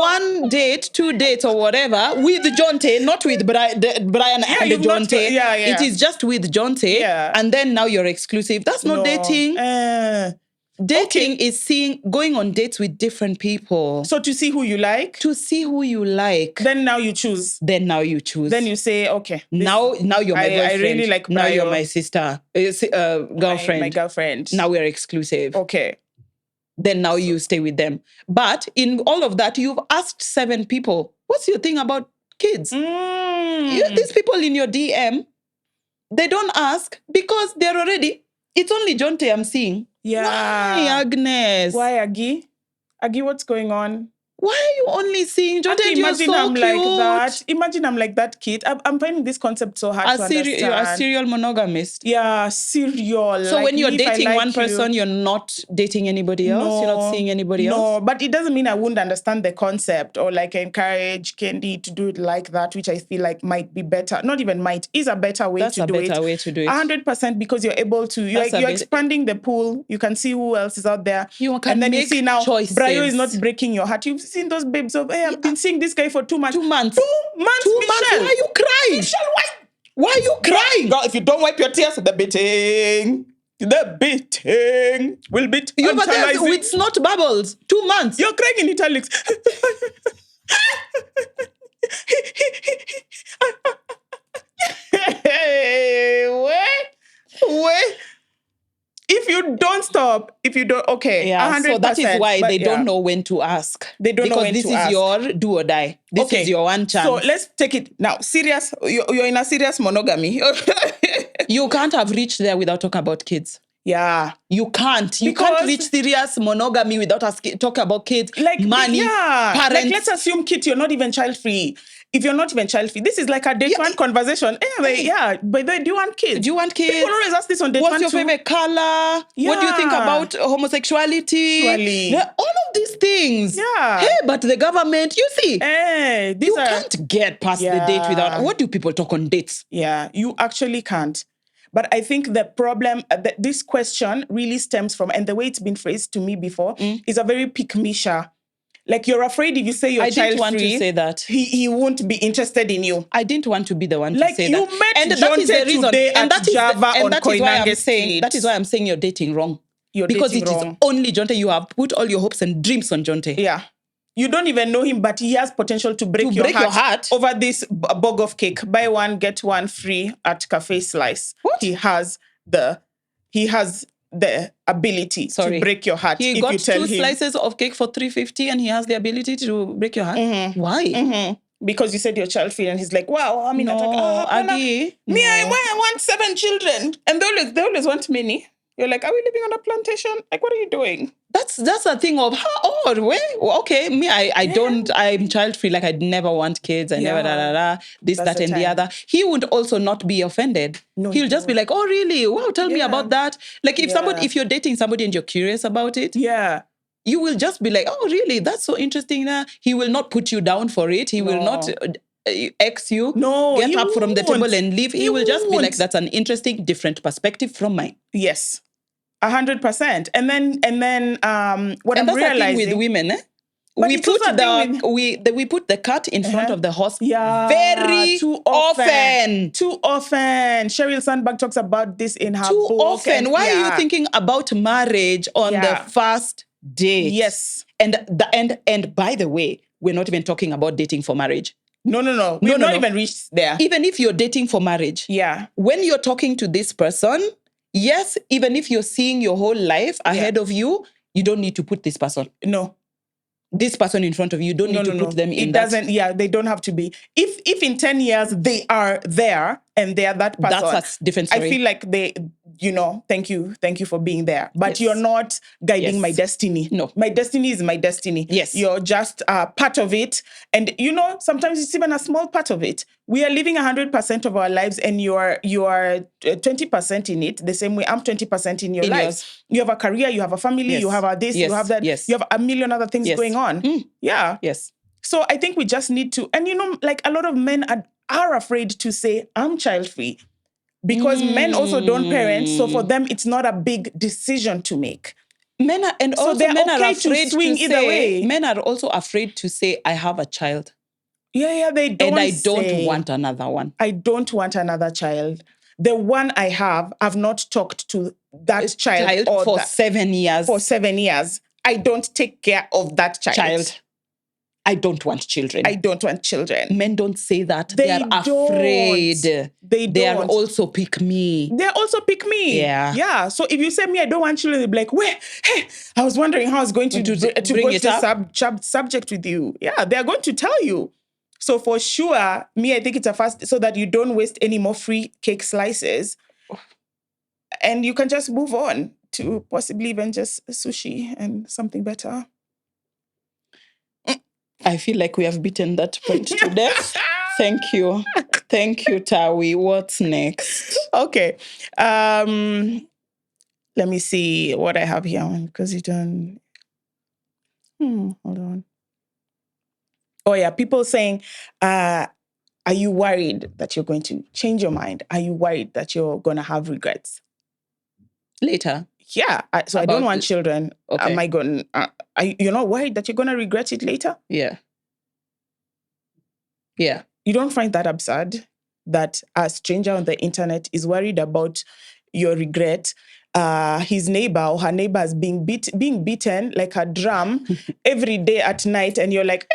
1 date, 2 dates or whatever with Jonte, not with Brian and Jonte. It is just with Jonte. Yeah. And then now you're exclusive. That's not dating. Dating is going on dates with different people. So to see who you like? To see who you like. Then now you choose. Then you say, okay. Now you're my boyfriend. I really like Brian. Now you're my sister, girlfriend. My girlfriend. Now we're exclusive. Okay. Then now you stay with them. But in all of that, you've asked 7 people, what's your thing about kids? These people in your DM, they don't ask because they're already, it's only Jonte I'm seeing. Yeah. Why, Agnes? Why, Aggie? Aggie, what's going on? Why are you only seeing Jonte? Imagine you're so I'm cute. like that. Imagine I'm like that kid. I'm finding this concept so hard to understand. You're a serial monogamist. Yeah, serial. So like when you're dating like one person, you're not dating anybody else? You're not seeing anybody else? No, but it doesn't mean I wouldn't understand the concept or like encourage Candy to do it like that, which I feel like might be better. Not even might, is a better way to do it. That's a better way to do it. 100% because you're able to, you're expanding the pool. You can see who else is out there. You can and then make you see now, choices. Brayo is not breaking your heart. You've seen those babes of, hey, I've been seeing this guy for 2 months. 2 months. 2 months, Michelle. Why are you crying? Michelle, why? Why are you crying? Girl, if you don't wipe your tears, the beating will be tantalizing. With snot bubbles. 2 months. You're crying in italics. Wait. If you don't stop, okay. Yeah, 100%, so that is why they don't know when to ask. They don't know when to ask. Because this is your do or die. This is your one chance. So let's take it now. Serious, you're in a serious monogamy. You can't have reached there without talking about kids. Yeah. You can't. You Because- can't reach serious monogamy without talking about kids, Like money, Like parents. let's assume, Kit, you're not even child free. If you're not even child free, this is like a date one conversation. Anyway, but do you want kids? Do you want kids? People always ask this on date What's one your too. favorite color? What do you think Yeah. about homosexuality? Surely. All of these things. Yeah. Hey, but the government, you see, Hey, these you are can't get past the date without. Yeah. What do people talk on dates? Yeah, you actually can't. But I think the problem that this question really stems from, and the way it's been phrased to me before, is a very pick-me-sha. Like you're afraid if you say you're I didn't want child-free, to say that. he won't be interested in you. I didn't want to be the one to Like say you that. met And that Jonte is the reason. today And at that is Java and on that is why I'm Koinange saying. Street. That is why I'm saying you're dating wrong. You're because dating it is wrong. only Jonte. You have put all your hopes and dreams on Jonte. Yeah. You don't even know him, but he has potential to break, your heart over this bag of cake. Buy one, get one free at Cafe Slice. What? He has the ability to break your heart. He if got you tell 2 him. slices of cake for $3.50 and he has the ability to break your heart. Why? Because you said you're child free, and he's like, wow, I mean, Agi, me, I want 7 children. And they always want many. You're like, are we living on a plantation? Like, what are you doing? That's a thing of okay, me, I'm child free, like I'd never want kids, I never this, That's that, the and the time. other. He would also not be offended. No, He'll he just be like, oh really? Wow, tell me about that. Like if you're dating somebody and you're curious about it, you will just be like, oh really? That's so interesting. He will not put you down for it. He will not X you, get up from the table and leave. He will just be like, that's an interesting, different perspective from mine. Yes. 100%. And then what I'm realizing the thing with women, we put the cat in front of the horse very too often. Too often. Sheryl Sandberg talks about this in her book. Too often. Why are you thinking about marriage on the first date? Yes. And by the way, we're not even talking about dating for marriage. No. We've not even reached there. Even if you're dating for marriage. When you're talking to this person, yes, even if you're seeing your whole life ahead of you, you don't need to put this person. No. This person in front of you, you don't need to put them in they don't have to be. If in 10 years they are there and they are that person. That's a different story. I feel like thank you for being there. But you're not guiding my destiny. No. My destiny is my destiny. Yes. You're just a part of it. And sometimes it's even a small part of it. We are living 100% of our lives and you are 20% in it, the same way I'm 20% in your life. You have a career, you have a family, you have this, you have that, you have a million other things going on. Yeah. Yes. So I think we just need to, and like a lot of men are afraid to say, I'm child-free. Because men also don't parent, so for them, it's not a big decision to make. Men are afraid to swing either way. Men are also afraid to say, I have a child. Yeah, they don't. And I don't want another one. I don't want another child. The one I have, I've not talked to that child for 7 years. For 7 years. I don't take care of that child. I don't want children. I don't want children. Men don't say that. They are afraid. They are also pick me. They're also pick me. Yeah. So if you say me, I don't want children, they'll be like, hey, I was wondering how I was going to bring the subject with you. Yeah, they're going to tell you. So for sure, me, I think it's a first, so that you don't waste any more free cake slices. And you can just move on to possibly even just sushi and something better. I feel like we have beaten that point to death. Thank you. Thank you, Tawi. What's next? Okay. Let me see what I have here. Because you don't... hold on. Oh, yeah. People saying, are you worried that you're going to change your mind? Are you worried that you're going to have regrets? Later. Yeah. So I don't want children. Okay. Am I going... you're not worried that you're going to regret it later? Yeah. Yeah. You don't find that absurd that a stranger on the internet is worried about your regret? His neighbor or her neighbor is being beaten like a drum every day at night, and you're like,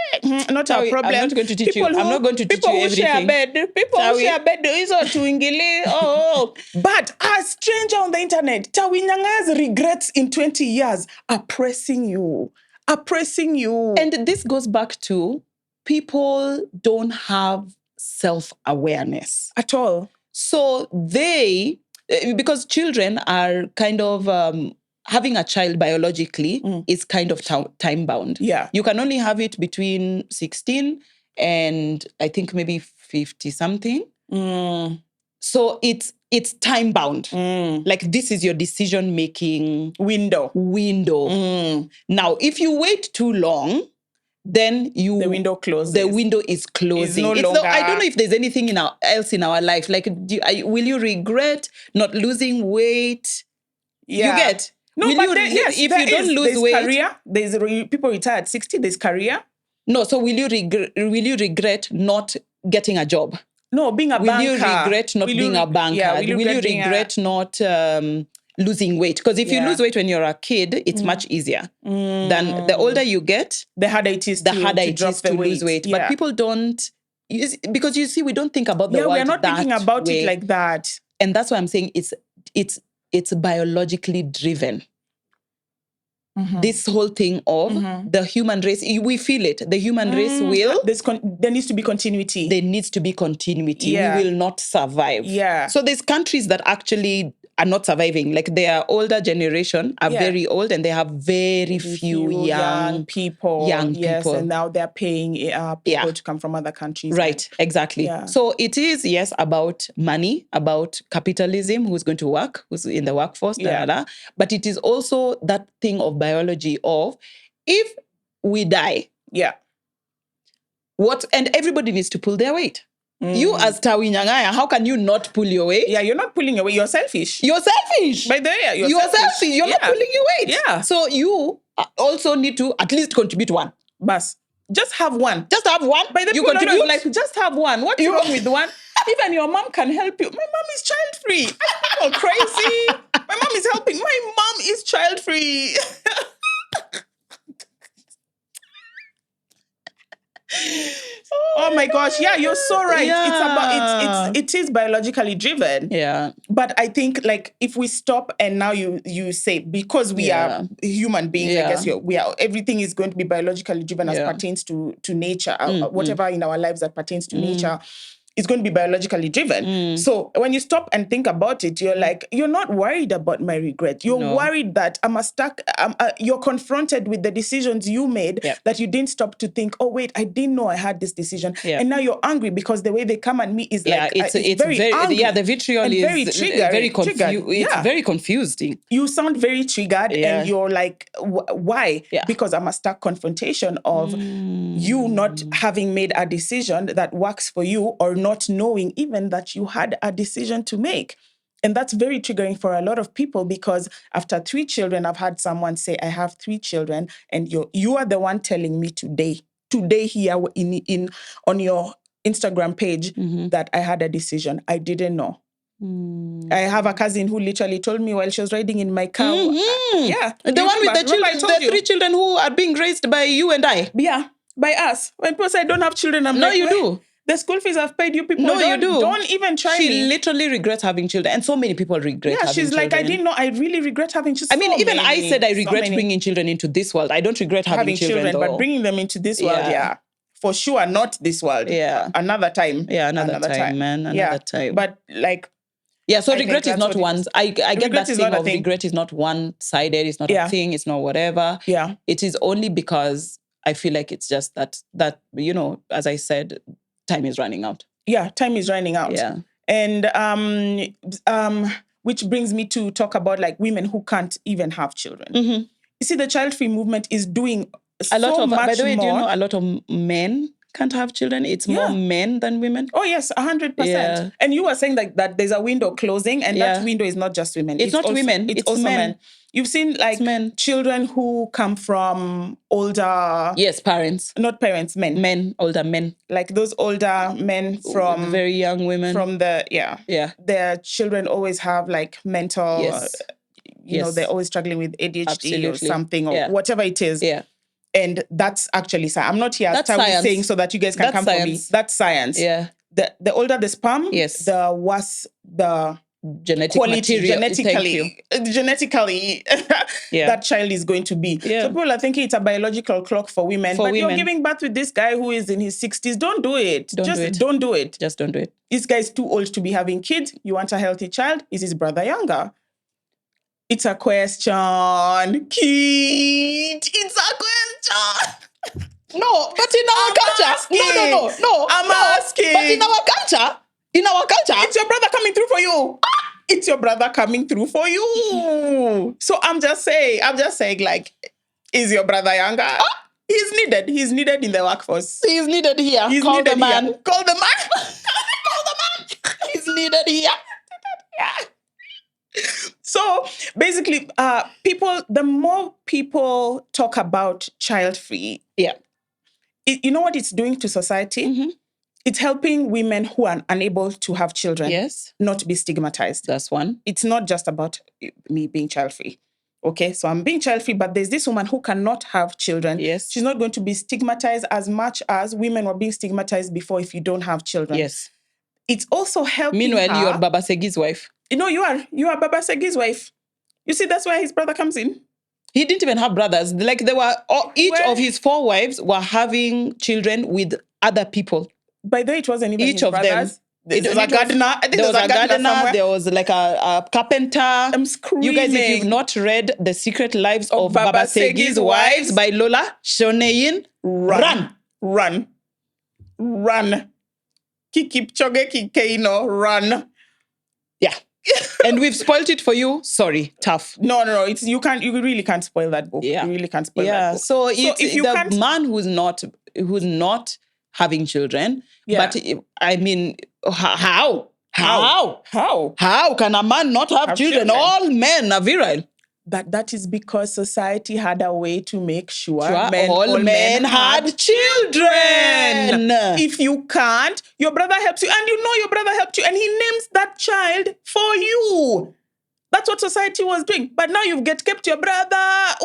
not a problem. I'm not going to teach you. I'm not going to teach you everything. People who share bed is to ingili. But a stranger on the internet, Tawi Nyanga's regrets in 20 years are pressing you. And this goes back to people don't have self-awareness at all. So they because children are kind of having a child biologically is kind of time bound. Yeah. You can only have it between 16 and I think maybe 50 something. So it's time bound. Like this is your decision making window. Now, if you wait too long, then the window closes. The window is closing. No longer... I don't know if there's anything else in our life. Like, will you regret not losing weight? Yeah. You get? No, will but you yes, if you don't lose there's weight, career. There's people retire at 60. There's career. No, so will you regret not getting a job? No, being a banker. Will you regret not being a banker? Yeah, will you regret not losing weight? Because if you lose weight when you're a kid, it's much easier. Than the older you get, the harder it is to lose weight. Yeah. But people don't, because you see, we don't think about the world we're not thinking about it like that. And that's why I'm saying it's biologically driven. This whole thing of the human race, we feel it. The human race will... there needs to be continuity. There needs to be continuity. Yeah. We will not survive. Yeah. So there's countries that actually are not surviving. Like their older generation are very old and they have very few young people. Yes, and now they're paying people to come from other countries. Right, exactly. Yeah. So it is, yes, about money, about capitalism, who's going to work, who's in the workforce, but it is also that thing of biology of if we die, and everybody needs to pull their weight. You as Tawi Nyangaya, how can you not pull your weight? Yeah, you're not pulling your weight. You're selfish. You're selfish. By the way, you're selfish. You're not pulling your weight. Yeah. So you also need to at least contribute one. Bas. Just have one. Just have one. By the you people contribute. Like, just have one. What's wrong with one? Even your mom can help you. My mom is child-free. Are people crazy? My mom is helping. My mom is child-free. Oh my gosh. Yeah, you're so right. Yeah. It is biologically driven. Yeah. But I think like if we stop and now you say because we are human beings, I guess everything is going to be biologically driven as pertains to nature, whatever in our lives that pertains to nature. It's going to be biologically driven. So when you stop and think about it, you're like, you're not worried about my regret. You're worried that you're confronted with the decisions you made that you didn't stop to think, oh, wait, I didn't know I had this decision. Yeah. And now you're angry because the way they come at me is like, it's very angry. Yeah, the vitriol is very triggered. It's very confusing. You sound very triggered and you're like, why? Yeah. Because I'm a stark confrontation of you not having made a decision that works for you or not knowing even that you had a decision to make. And that's very triggering for a lot of people because after 3 children, I've had someone say, I have 3 children and you are the one telling me today here on your Instagram page that I had a decision. I didn't know. I have a cousin who literally told me while she was riding in my car. The one with the children, the 3 children who are being raised by you and I. Yeah, by us. When people say I don't have children, I'm like, you do. The school fees I've paid you people. No, you do. Don't even try me. She literally regrets having children. And so many people regret having children. Yeah, she's like, I didn't know. I really regret having children. I mean, I said I regret bringing children into this world. I don't regret having children but bringing them into this world, for sure, not this world. Yeah. Another time. Yeah, another time, man. Another time. But like... Yeah, so regret is not one... I get that thing of regret is not one-sided. It's not a thing. It's not whatever. Yeah. It is only because I feel like it's just that, you know, as I said, time is running out. Yeah, time is running out. Yeah. And which brings me to talk about like women who can't even have children. You see, the child-free movement is doing by the way, more. Do you know a lot of men can't have children? It's more men than women. Oh, yes, 100%. Yeah. And you were saying that there's a window closing, and that window is not just women. It's not also women. It's also men. You've seen like children who come from older... Yes, parents. Not parents, men. Men, older men. Like those older men from... Very young women. From the... Yeah. Their children always have like mental... Yes. You know, they're always struggling with ADHD or something or whatever it is. Yeah. And that's actually science. I'm not here saying so that you guys can come for me. That's science. Yeah. The older the sperm, the worse the genetic quality, material. Thank you. genetically, Yeah. that child is going to be. Yeah. So people are thinking it's a biological clock for women. For but women. you're giving birth with this guy who is in his 60s. Don't do it. Don't do it. Don't do it. Just don't do it. This guy is too old to be having kids. You want a healthy child? Is his brother younger? It's a question, Kitt. It's a question. No, but in our I'm culture, asking. no. I'm asking. But in our culture, it's your brother coming through for you. It's your brother coming through for you. So I'm just saying, like, is your brother younger? He's needed in the workforce. He's needed here. Call the man. Here. Call the man. Call the man. He's needed here. So basically, the more people talk about child-free, yeah, you know what it's doing to society? Mm-hmm. It's helping women who are unable to have children Yes. not be stigmatized. That's one. It's not just about me being child-free. Okay, so I'm being child-free, but there's this woman who cannot have children. Yes. She's not going to be stigmatized as much as women were being stigmatized before if you don't have children. Yes. It's also helping Meanwhile, her. you're Baba Segi's wife. You are Baba Segi's wife. You see, that's where his brother comes in. He didn't even have brothers. Like they were, each of his 4 wives were having children with other people. By the way, it wasn't even each his of brothers. them. There was a gardener. There was a gardener. There was like a carpenter. I'm screaming. You guys, if you've not read The Secret Lives of Baba Segi's Wives by Lola Shoneyin, run. Kikipchoge Kikeino, run. Yeah. And we've spoiled it for you. Sorry, tough. No. You really can't spoil that book. Yeah. You really can't spoil that book. So if you the man who's not having children, but I mean, how can a man not have children? All men are virile. That is because society had a way to make sure all men had children. If you can't, your brother helps you. And you know your brother helped you. And he names that child for you. That's what society was doing. But now you've kept your brother.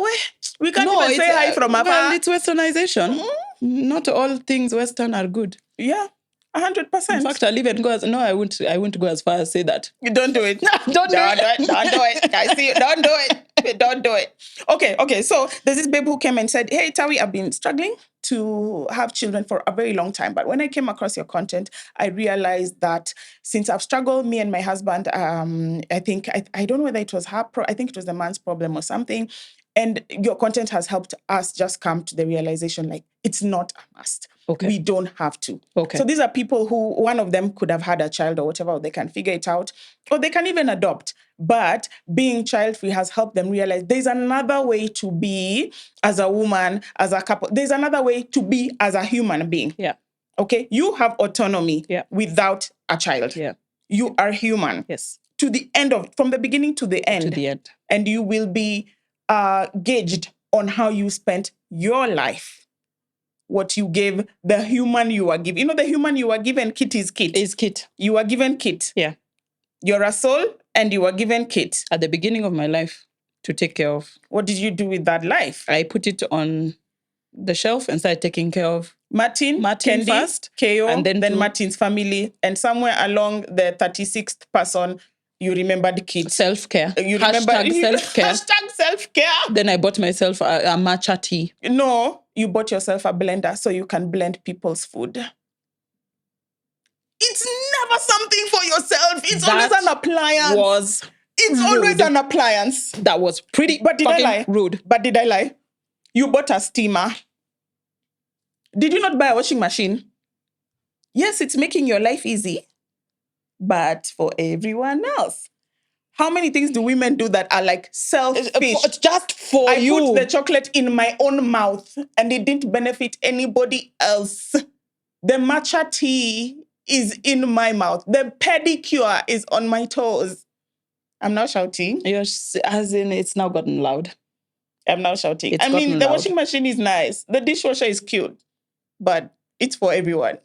We can't even say hi from afar. Well, it's westernization. Mm-hmm. Not all things Western are good. Yeah. 100%. In fact, I'll even go I won't go as far as say that. You don't do it. Don't do it. Don't do it. I see you. Don't do it. Don't do it. Okay. So there's this babe who came and said, "Hey, Tawi, I've been struggling to have children for a very long time. But when I came across your content, I realized that since I've struggled, me and my husband, I think, I don't know whether it was I think it was the man's problem or something. And your content has helped us just come to the realization, like, it's not a must. Okay. We don't have to. Okay. So these are people who, one of them could have had a child or whatever, or they can figure it out, or they can even adopt. But being child-free has helped them realize there's another way to be as a woman, as a couple. There's another way to be as a human being. Yeah. Okay? You have autonomy without a child. Yeah. You are human. Yes. To the end from the beginning to the end. To the end. And you will be gauged on how you spent your life, what you gave the human you are given. You know, the human you are given, Kitt is Kitt. Is Kitt. You are given Kitt. Yeah. You're a soul and you are given Kitt. At the beginning of my life to take care of. What did you do with that life? I put it on the shelf and started taking care of Martin Candy, first, KO, and then Martin's family. And somewhere along the 36th person, you remembered Kitt. Self-care. You remember self-care. Hashtag self-care. Then I bought myself a matcha tea. No, you bought yourself a blender so you can blend people's food. It's never something for yourself. It's always an appliance. It's always an appliance. That was pretty rude. But did I lie? You bought a steamer. Did you not buy a washing machine? Yes, it's making your life easy. But for everyone else, how many things do women do that are like selfish? Just for you. I put the chocolate in my own mouth and it didn't benefit anybody else. The matcha tea is in my mouth. The pedicure is on my toes. I'm now shouting. As in, it's now gotten loud. I'm now shouting. The washing machine is nice. The dishwasher is cute. But it's for everyone.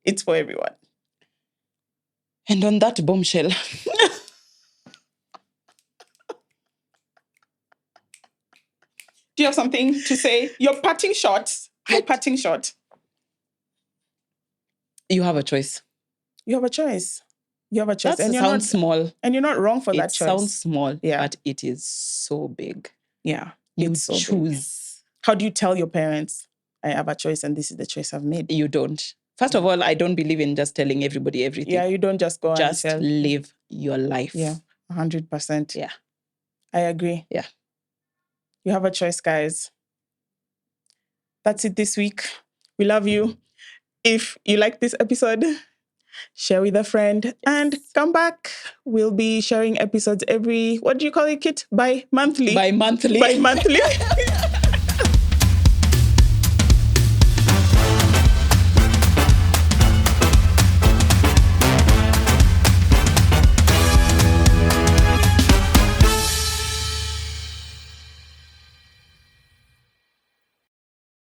It's for everyone. And on that bombshell. Do you have something to say? You're parting short. You have a choice. You have a choice. You have a choice. That sounds small. And you're not wrong for that It choice. sounds small, Yeah. but it is so big. Yeah. You it's so big. choose. How do you tell your parents, I have a choice and this is the choice I've made? You don't. First of all, I don't believe in just telling everybody everything. Yeah, you don't just go Just and tell. live your life. Yeah, 100%. Yeah. I agree. Yeah. You have a choice, guys. That's it this week. We love you. If you like this episode, share with a friend and come back. We'll be sharing episodes every, what do you call it, Kit? Bi-monthly. Bi-monthly. Bi-monthly.